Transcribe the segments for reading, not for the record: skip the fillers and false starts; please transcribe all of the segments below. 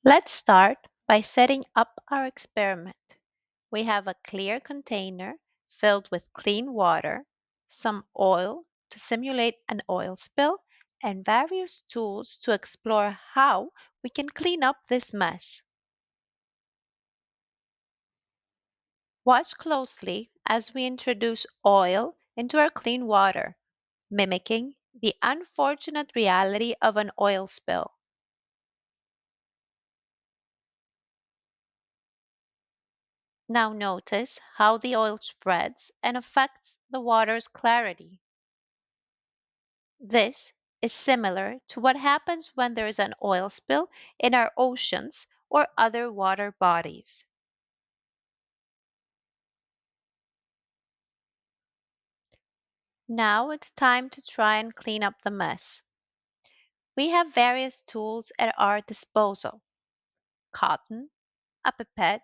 Let's start by setting up our experiment. We have a clear container filled with clean water, some oil to simulate an oil spill, and various tools to explore how we can clean up this mess. Watch closely as we introduce oil into our clean water, mimicking the unfortunate reality of an oil spill. Now notice how the oil spreads and affects the water's clarity. This is similar to what happens when there is an oil spill in our oceans or other water bodies. Now it's time to try and clean up the mess. We have various tools at our disposal: cotton, a pipette,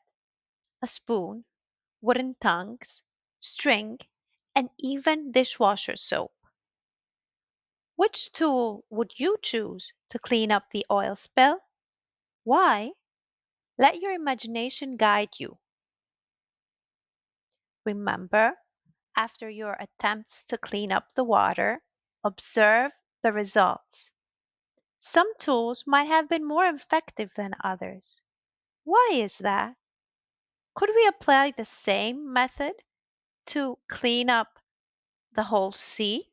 a spoon, wooden tongs, string, and even dishwasher soap. Which tool would you choose to clean up the oil spill? Why? Let your imagination guide you. Remember, after your attempts to clean up the water, observe the results. Some tools might have been more effective than others. Why is that? Could we apply the same method to clean up the whole sea?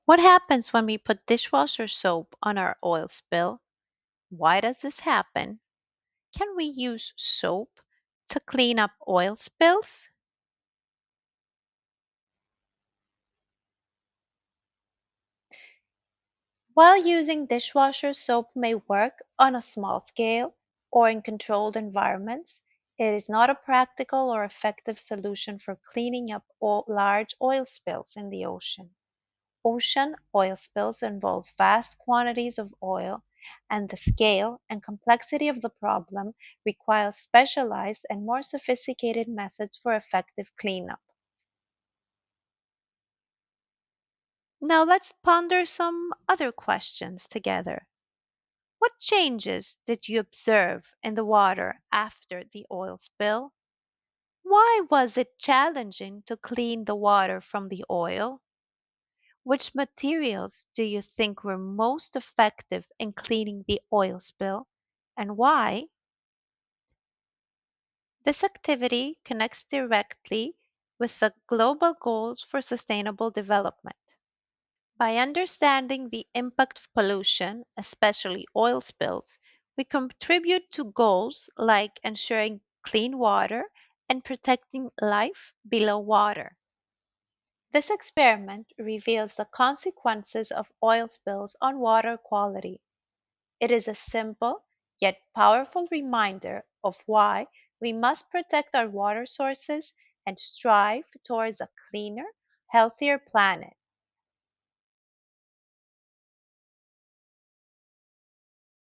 What happens when we put dishwasher soap on our oil spill? Why does this happen? Can we use soap to clean up oil spills? While using dishwasher soap may work on a small scale or in controlled environments, it is not a practical or effective solution for cleaning up large oil spills in the ocean. Ocean oil spills involve vast quantities of oil, and the scale and complexity of the problem require specialized and more sophisticated methods for effective cleanup. Now let's ponder some other questions together. What changes did you observe in the water after the oil spill? Why was it challenging to clean the water from the oil? Which materials do you think were most effective in cleaning the oil spill, and why? This activity connects directly with the global goals for sustainable development. By understanding the impact of pollution, especially oil spills, we contribute to goals like ensuring clean water and protecting life below water. This experiment reveals the consequences of oil spills on water quality. It is a simple yet powerful reminder of why we must protect our water sources and strive towards a cleaner, healthier planet.